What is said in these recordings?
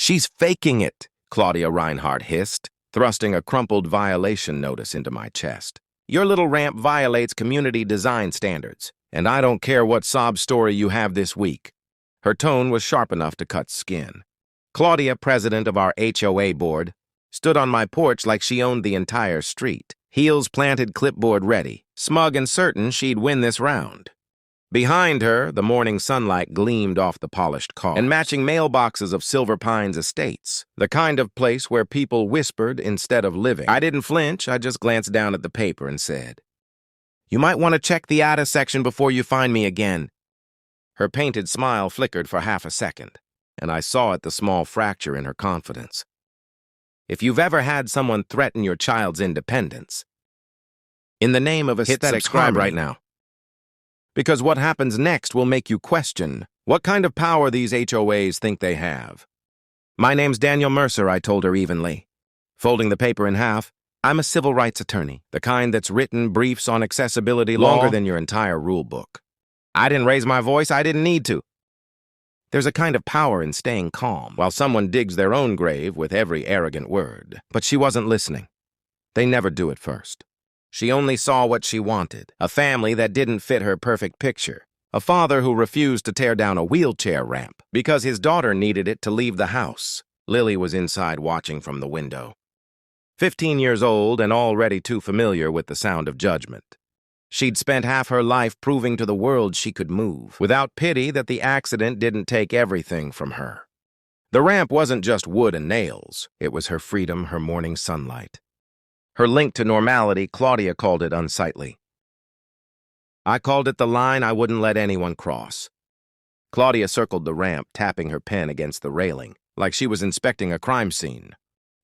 She's faking it, Claudia Reinhardt hissed, thrusting a crumpled violation notice into my chest. Your little ramp violates community design standards, and I don't care what sob story you have this week. Her tone was sharp enough to cut skin. Claudia, president of our HOA board, stood on my porch like she owned the entire street, heels planted, clipboard ready, smug and certain she'd win this round. Behind her, the morning sunlight gleamed off the polished cars and matching mailboxes of Silver Pines Estates, the kind of place where people whispered instead of living. I didn't flinch, I just glanced down at the paper and said, "You might want to check the ATA section before you find me again." Her painted smile flickered for half a second, and I saw at the small fracture in her confidence. If you've ever had someone threaten your child's independence, in the name of aesthetic, hit subscribe right now. Because what happens next will make you question what kind of power these HOAs think they have. "My name's Daniel Mercer," I told her evenly. Folding the paper in half, "I'm a civil rights attorney, the kind that's written briefs on accessibility longer than your entire rule book. I didn't raise my voice, I didn't need to. There's a kind of power in staying calm while someone digs their own grave with every arrogant word." But she wasn't listening. They never do at first. She only saw what she wanted, a family that didn't fit her perfect picture, a father who refused to tear down a wheelchair ramp because his daughter needed it to leave the house. Lily was inside watching from the window. 15 years old and already too familiar with the sound of judgment. She'd spent half her life proving to the world she could move, without pity that the accident didn't take everything from her. The ramp wasn't just wood and nails, it was her freedom, her morning sunlight. Her link to normality, Claudia called it unsightly. I called it the line I wouldn't let anyone cross. Claudia circled the ramp, tapping her pen against the railing, like she was inspecting a crime scene.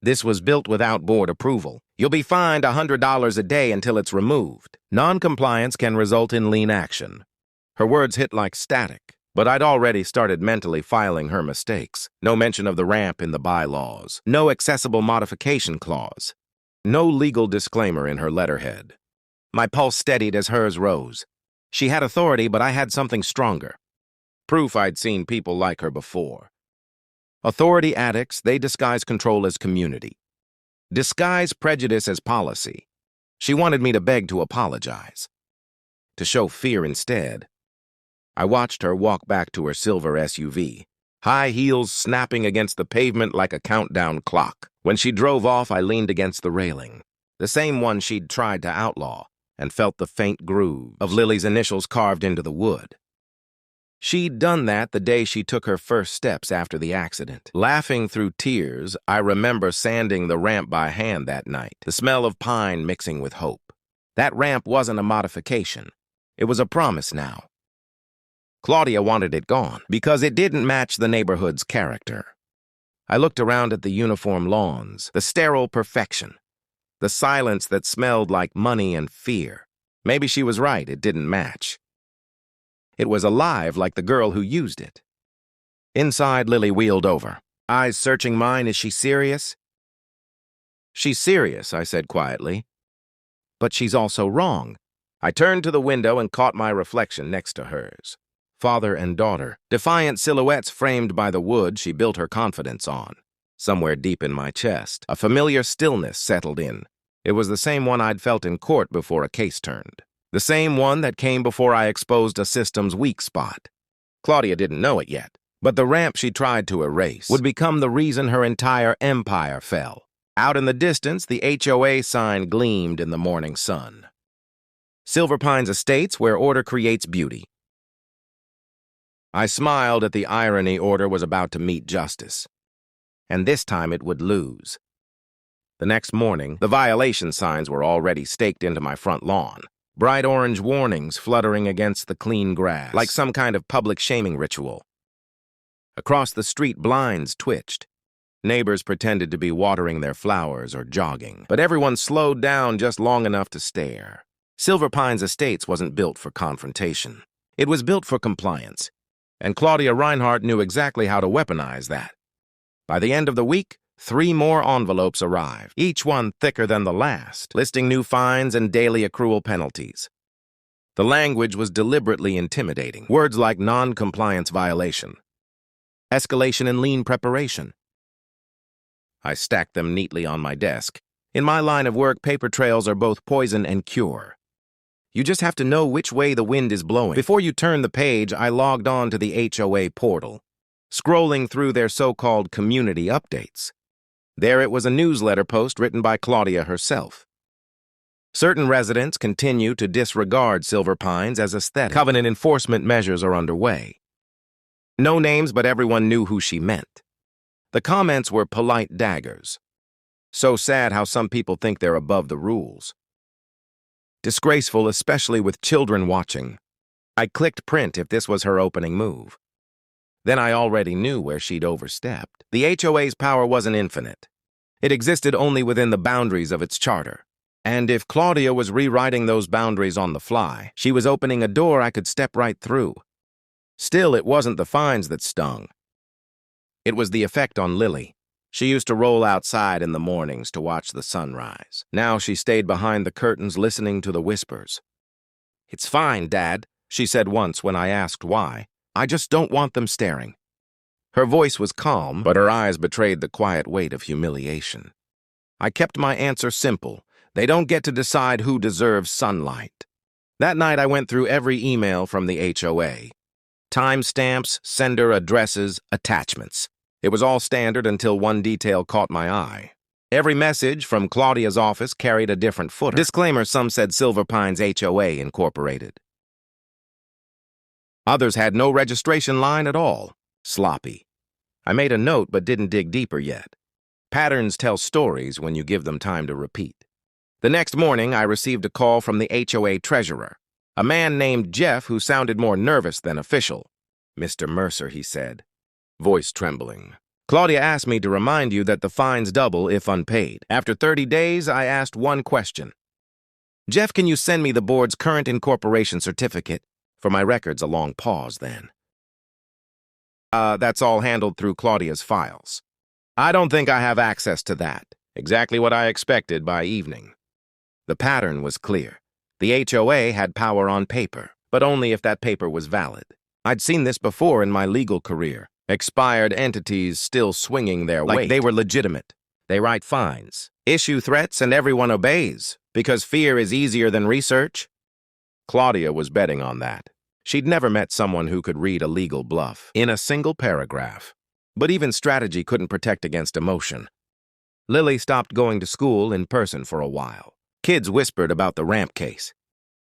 "This was built without board approval. You'll be fined $100 a day until it's removed. Non-compliance can result in lien action." Her words hit like static, but I'd already started mentally filing her mistakes. No mention of the ramp in the bylaws. No accessible modification clause. No legal disclaimer in her letterhead. My pulse steadied as hers rose. She had authority, but I had something stronger. Proof I'd seen people like her before. Authority addicts, they disguise control as community. Disguise prejudice as policy. She wanted me to beg to apologize. To show fear instead. I watched her walk back to her silver SUV, high heels snapping against the pavement like a countdown clock. When she drove off, I leaned against the railing, the same one she'd tried to outlaw, and felt the faint groove of Lily's initials carved into the wood. She'd done that the day she took her first steps after the accident. Laughing through tears, I remember sanding the ramp by hand that night, the smell of pine mixing with hope. That ramp wasn't a modification. It was a promise now. Claudia wanted it gone because it didn't match the neighborhood's character. I looked around at the uniform lawns, the sterile perfection, the silence that smelled like money and fear. Maybe she was right, it didn't match. It was alive like the girl who used it. Inside, Lily wheeled over, eyes searching mine. "Is she serious?" "She's serious," I said quietly. "But she's also wrong." I turned to the window and caught my reflection next to hers. Father and daughter, defiant silhouettes framed by the wood she built her confidence on. Somewhere deep in my chest, a familiar stillness settled in. It was the same one I'd felt in court before a case turned. The same one that came before I exposed a system's weak spot. Claudia didn't know it yet, but the ramp she tried to erase would become the reason her entire empire fell. Out in the distance, the HOA sign gleamed in the morning sun. Silver Pines Estates, where order creates beauty. I smiled at the irony order was about to meet justice. And this time it would lose. The next morning, the violation signs were already staked into my front lawn. Bright orange warnings fluttering against the clean grass, like some kind of public shaming ritual. Across the street, blinds twitched. Neighbors pretended to be watering their flowers or jogging, but everyone slowed down just long enough to stare. Silver Pines Estates wasn't built for confrontation. It was built for compliance. And Claudia Reinhardt knew exactly how to weaponize that. By the end of the week, 3 more envelopes arrived, each one thicker than the last, listing new fines and daily accrual penalties. The language was deliberately intimidating. Words like non-compliance violation, escalation and lien preparation, I stacked them neatly on my desk. In my line of work, paper trails are both poison and cure. You just have to know which way the wind is blowing. Before you turn the page, I logged on to the HOA portal, scrolling through their so-called community updates. There it was a newsletter post written by Claudia herself. Certain residents continue to disregard Silver Pines as aesthetic. Covenant enforcement measures are underway. No names, but everyone knew who she meant. The comments were polite daggers. So sad how some people think they're above the rules. Disgraceful, especially with children watching. I clicked print if this was her opening move. Then I already knew where she'd overstepped. The HOA's power wasn't infinite. It existed only within the boundaries of its charter. And if Claudia was rewriting those boundaries on the fly, she was opening a door I could step right through. Still, it wasn't the fines that stung. It was the effect on Lily. She used to roll outside in the mornings to watch the sunrise. Now she stayed behind the curtains listening to the whispers. "It's fine, Dad," she said once when I asked why. "I just don't want them staring." Her voice was calm, but her eyes betrayed the quiet weight of humiliation. I kept my answer simple. They don't get to decide who deserves sunlight. That night I went through every email from the HOA. Timestamps, sender addresses, attachments. It was all standard until one detail caught my eye. Every message from Claudia's office carried a different footer. Disclaimer, some said Silver Pines HOA Incorporated. Others had no registration line at all. Sloppy. I made a note but didn't dig deeper yet. Patterns tell stories when you give them time to repeat. The next morning, I received a call from the HOA treasurer, a man named Jeff who sounded more nervous than official. "Mr. Mercer," he said, voice trembling. "Claudia asked me to remind you that the fines double if unpaid." After 30 days, I asked one question. "Jeff, can you send me the board's current incorporation certificate?" For my records, a long pause then. That's all handled through Claudia's files." "I don't think I have access to that." Exactly what I expected by evening. The pattern was clear. The HOA had power on paper, but only if that paper was valid. I'd seen this before in my legal career. Expired entities still swinging their weight. Like they were legitimate. They write fines, issue threats, and everyone obeys, because fear is easier than research. Claudia was betting on that. She'd never met someone who could read a legal bluff in a single paragraph. But even strategy couldn't protect against emotion. Lily stopped going to school in person for a while. Kids whispered about the ramp case.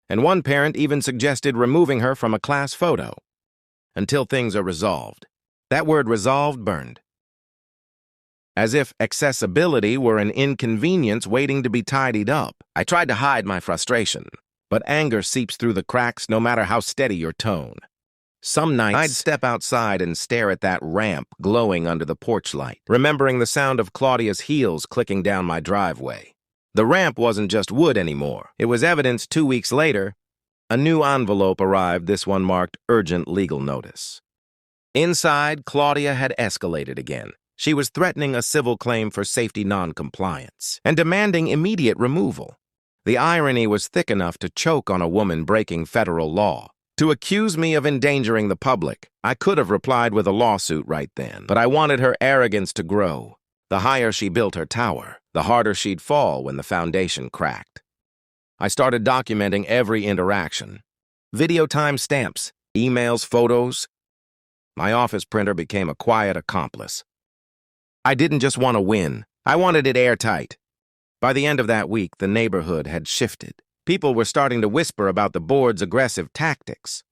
And one parent even suggested removing her from a class photo. Until things are resolved. That word resolved burned. As if accessibility were an inconvenience waiting to be tidied up. I tried to hide my frustration, but anger seeps through the cracks no matter how steady your tone. Some nights, I'd step outside and stare at that ramp glowing under the porch light, remembering the sound of Claudia's heels clicking down my driveway. The ramp wasn't just wood anymore. It was evidence 2 weeks later. A new envelope arrived, this one marked urgent legal notice. Inside, Claudia had escalated again. She was threatening a civil claim for safety non-compliance and demanding immediate removal. The irony was thick enough to choke on a woman breaking federal law. To accuse me of endangering the public, I could have replied with a lawsuit right then, but I wanted her arrogance to grow. The higher she built her tower, the harder she'd fall when the foundation cracked. I started documenting every interaction. Video timestamps, emails, photos. My office printer became a quiet accomplice. I didn't just want to win. I wanted it airtight. By the end of that week, the neighborhood had shifted. People were starting to whisper about the board's aggressive tactics.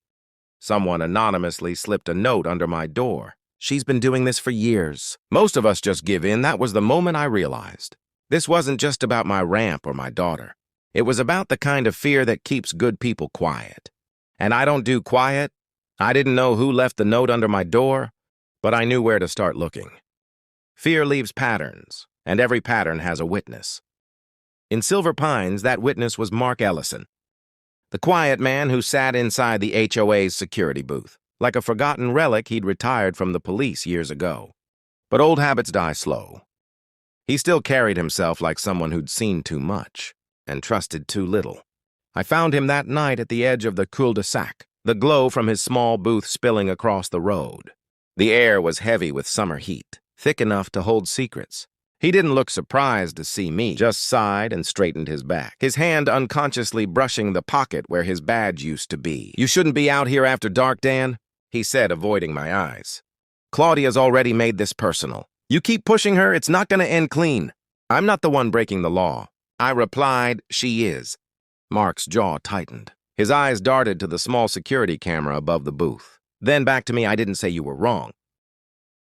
Someone anonymously slipped a note under my door. "She's been doing this for years." Most of us just give in. That was the moment I realized. This wasn't just about my ramp or my daughter. It was about the kind of fear that keeps good people quiet. And I don't do quiet. I didn't know who left the note under my door, but I knew where to start looking. Fear leaves patterns, and every pattern has a witness. In Silver Pines, that witness was Mark Ellison, the quiet man who sat inside the HOA's security booth. Like a forgotten relic, he'd retired from the police years ago. But old habits die slow. He still carried himself like someone who'd seen too much and trusted too little. I found him that night at the edge of the cul-de-sac, the glow from his small booth spilling across the road. The air was heavy with summer heat, thick enough to hold secrets. He didn't look surprised to see me, just sighed and straightened his back, his hand unconsciously brushing the pocket where his badge used to be. "You shouldn't be out here after dark, Dan," he said, avoiding my eyes. "Claudia's already made this personal. You keep pushing her, it's not going to end clean. I'm not the one breaking the law." I replied, "She is." Mark's jaw tightened. His eyes darted to the small security camera above the booth. Then back to me. "I didn't say you were wrong.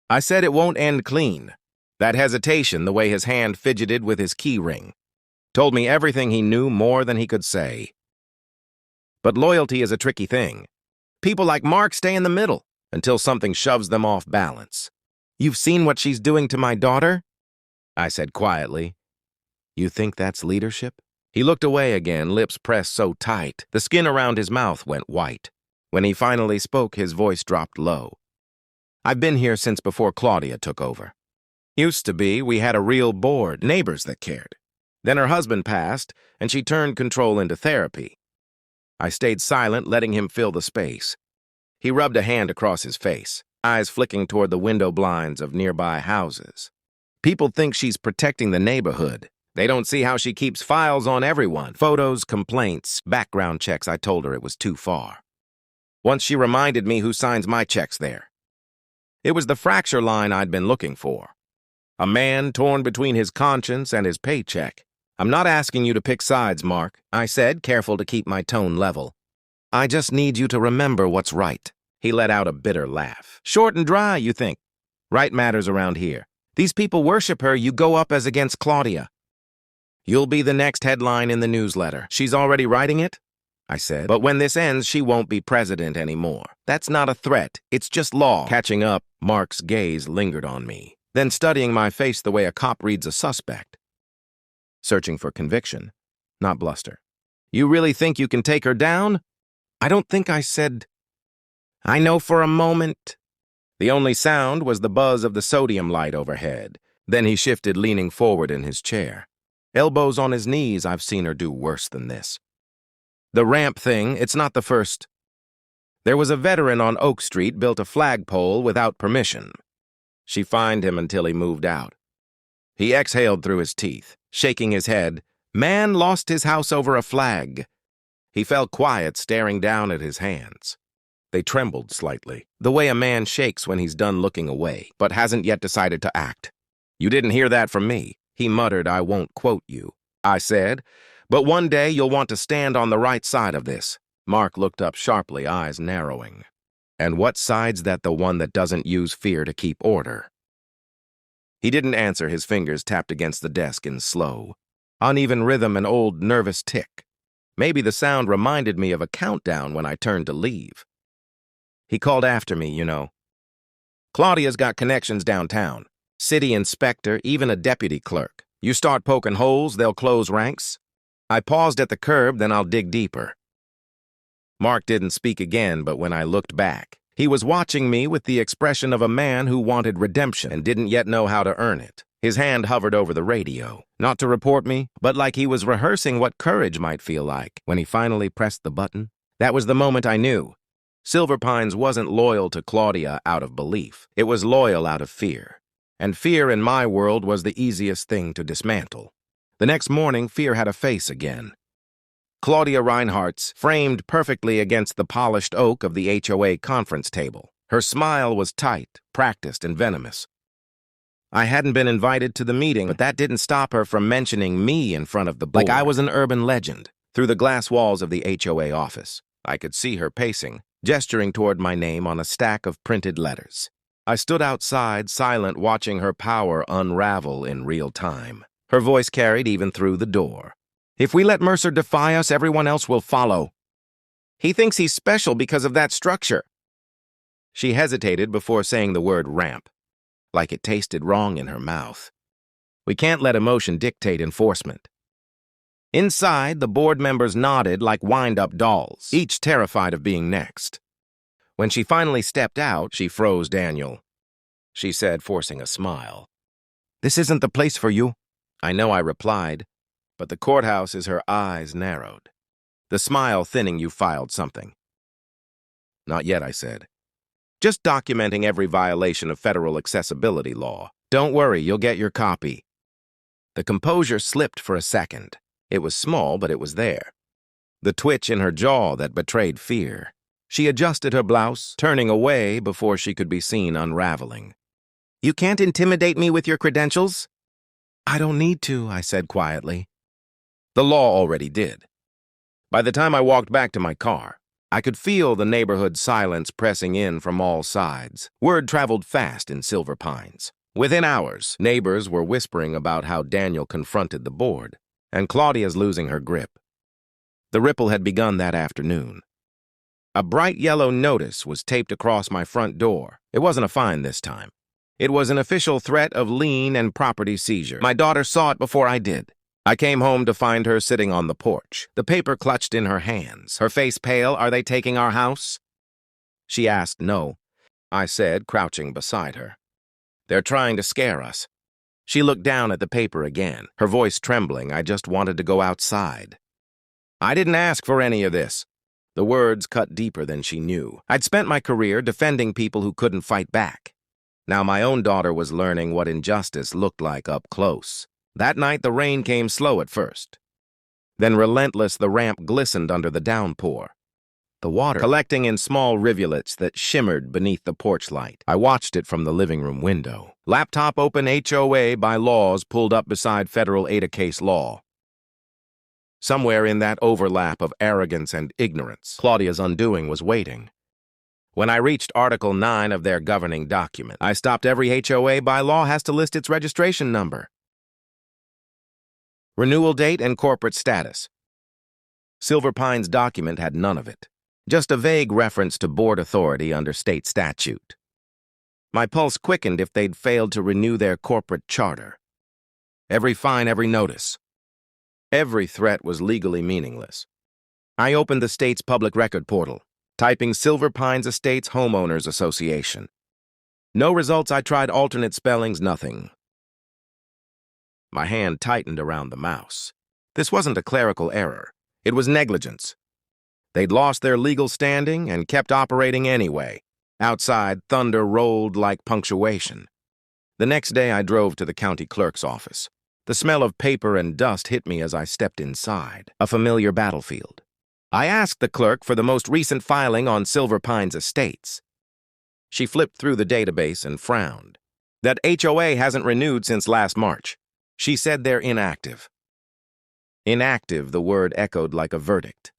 I said it won't end clean." That hesitation, the way his hand fidgeted with his key ring, told me everything he knew more than he could say. But loyalty is a tricky thing. People like Mark stay in the middle until something shoves them off balance. "You've seen what she's doing to my daughter?" I said quietly. "You think that's leadership?" He looked away again, lips pressed so tight, the skin around his mouth went white. When he finally spoke, his voice dropped low. "I've been here since before Claudia took over. Used to be, we had a real board, neighbors that cared. Then her husband passed, and she turned control into therapy." I stayed silent, letting him fill the space. He rubbed a hand across his face, eyes flicking toward the window blinds of nearby houses. "People think she's protecting the neighborhood. They don't see how she keeps files on everyone. Photos, complaints, background checks." I told her it was too far. Once she reminded me who signs my checks there. It was the fracture line I'd been looking for. A man torn between his conscience and his paycheck. "I'm not asking you to pick sides, Mark," I said, careful to keep my tone level. "I just need you to remember what's right." He let out a bitter laugh. "Short and dry, you think? Right matters around here. These people worship her. You go up as against Claudia. You'll be the next headline in the newsletter." "She's already writing it?" I said. "But when this ends, she won't be president anymore." "That's not a threat. It's just law." Catching up, Mark's gaze lingered on me, then studying my face the way a cop reads a suspect. Searching for conviction, not bluster. "You really think you can take her down?" "I don't think I said." "I know for a moment." The only sound was the buzz of the sodium light overhead. Then he shifted, leaning forward in his chair. Elbows on his knees. I've seen her do worse than this. "The ramp thing, it's not the first. There was a veteran on Oak Street built a flagpole without permission. She fined him until he moved out." He exhaled through his teeth, shaking his head. "Man lost his house over a flag." He fell quiet, staring down at his hands. They trembled slightly, the way a man shakes when he's done looking away, but hasn't yet decided to act. "You didn't hear that from me," he muttered. "I won't quote you." I said, "But one day you'll want to stand on the right side of this." Mark looked up sharply, eyes narrowing. "And what side's that? The one that doesn't use fear to keep order?" He didn't answer. His fingers tapped against the desk in slow, uneven rhythm, an old nervous tick. Maybe the sound reminded me of a countdown when I turned to leave. He called after me, "You know, Claudia's got connections downtown. City inspector, even a deputy clerk. You start poking holes, they'll close ranks." I paused at the curb, then I'll dig deeper. Mark didn't speak again, but when I looked back, he was watching me with the expression of a man who wanted redemption and didn't yet know how to earn it. His hand hovered over the radio, not to report me, but like he was rehearsing what courage might feel like. When he finally pressed the button, that was the moment I knew. Silver Pines wasn't loyal to Claudia out of belief. It was loyal out of fear. And fear in my world was the easiest thing to dismantle. The next morning, fear had a face again. Claudia Reinhardt's, framed perfectly against the polished oak of the HOA conference table. Her smile was tight, practiced, and venomous. I hadn't been invited to the meeting, but that didn't stop her from mentioning me in front of the board. Like I was an urban legend. Through the glass walls of the HOA office, I could see her pacing, gesturing toward my name on a stack of printed letters. I stood outside, silent, watching her power unravel in real time. Her voice carried even through the door. "If we let Mercer defy us, everyone else will follow. He thinks he's special because of that structure." She hesitated before saying the word ramp, like it tasted wrong in her mouth. "We can't let emotion dictate enforcement." Inside, the board members nodded like wind-up dolls, each terrified of being next. When she finally stepped out, she froze. "Daniel," she said, forcing a smile. "This isn't the place for you." I know, I replied, but the courthouse is. Her eyes narrowed. The smile thinning. "You filed something?" "Not yet," I said. "Just documenting every violation of federal accessibility law. Don't worry, you'll get your copy." The composure slipped for a second. It was small, but it was there. The twitch in her jaw that betrayed fear. She adjusted her blouse, turning away before she could be seen unraveling. "You can't intimidate me with your credentials?" "I don't need to," I said quietly. The law already did. By the time I walked back to my car, I could feel the neighborhood silence pressing in from all sides. Word traveled fast in Silver Pines. Within hours, neighbors were whispering about how Daniel confronted the board, and Claudia's losing her grip. The ripple had begun that afternoon. A bright yellow notice was taped across my front door. It wasn't a fine this time. It was an official threat of lien and property seizure. My daughter saw it before I did. I came home to find her sitting on the porch, the paper clutched in her hands, her face pale. "Are they taking our house?" She asked no. I said, crouching beside her. "They're trying to scare us." She looked down at the paper again, her voice trembling. "I just wanted to go outside." "I didn't ask for any of this." The words cut deeper than she knew. I'd spent my career defending people who couldn't fight back. Now my own daughter was learning what injustice looked like up close. That night the rain came slow at first. Then relentless, the ramp glistened under the downpour. The water collecting in small rivulets that shimmered beneath the porch light. I watched it from the living room window. Laptop open, HOA by laws pulled up beside federal ADA case law. Somewhere in that overlap of arrogance and ignorance, Claudia's undoing was waiting. When I reached Article 9 of their governing document, I stopped. Every HOA by law has to list its registration number, renewal date, and corporate status. Silver Pine's document had none of it, just a vague reference to board authority under state statute. My pulse quickened if they'd failed to renew their corporate charter. Every fine, every notice, every threat was legally meaningless. I opened the state's public record portal, typing Silver Pines Estates Homeowners Association. No results. I tried alternate spellings, nothing. My hand tightened around the mouse. This wasn't a clerical error. It was negligence. They'd lost their legal standing and kept operating anyway. Outside, thunder rolled like punctuation. The next day, I drove to the county clerk's office. The smell of paper and dust hit me as I stepped inside, a familiar battlefield. I asked the clerk for the most recent filing on Silver Pines Estates. She flipped through the database and frowned. "That HOA hasn't renewed since last March." She said they're inactive. Inactive, the word echoed like a verdict.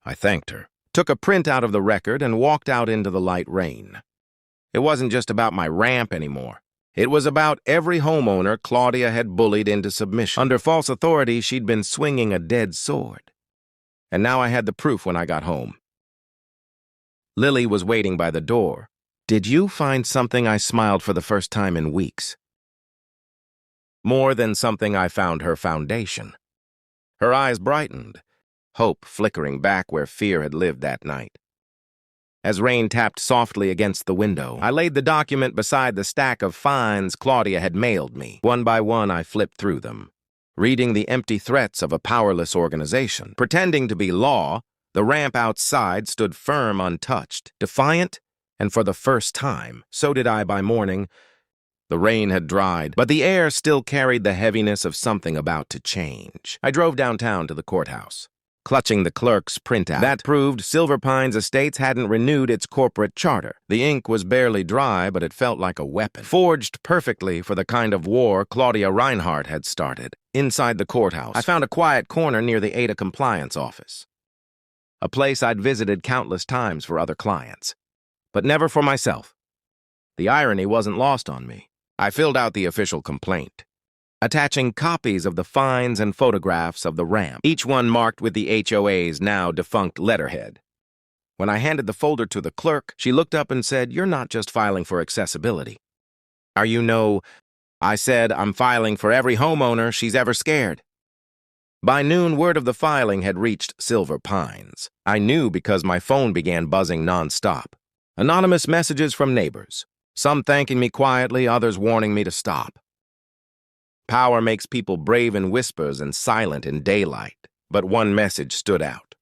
I thanked her, took a print out of the record, and walked out into the light rain. It wasn't just about my ramp anymore. It was about every homeowner Claudia had bullied into submission. Under false authority, she'd been swinging a dead sword. And now I had the proof when I got home. Lily was waiting by the door. "Did you find something?" I smiled for the first time in weeks. More than something, I found her foundation. Her eyes brightened, hope flickering back where fear had lived that night. As rain tapped softly against the window, I laid the document beside the stack of fines Claudia had mailed me. One by one, I flipped through them, reading the empty threats of a powerless organization. Pretending to be law, the ramp outside stood firm, untouched, defiant, and for the first time, so did I by morning. The rain had dried, but the air still carried the heaviness of something about to change. I drove downtown to the courthouse, clutching the clerk's printout. That proved Silver Pines Estates hadn't renewed its corporate charter. The ink was barely dry, but it felt like a weapon, forged perfectly for the kind of war Claudia Reinhardt had started. Inside the courthouse, I found a quiet corner near the ADA compliance office, a place I'd visited countless times for other clients, but never for myself. The irony wasn't lost on me. I filled out the official complaint, attaching copies of the fines and photographs of the ramp, each one marked with the HOA's now defunct letterhead. When I handed the folder to the clerk, she looked up and said, "You're not just filing for accessibility. Are you no?" I said, "I'm filing for every homeowner she's ever scared." By noon, word of the filing had reached Silver Pines. I knew because my phone began buzzing nonstop. Anonymous messages from neighbors, some thanking me quietly, others warning me to stop. Power makes people brave in whispers and silent in daylight, but one message stood out.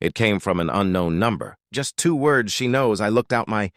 It came from an unknown number, just 2 words she knows. I looked out my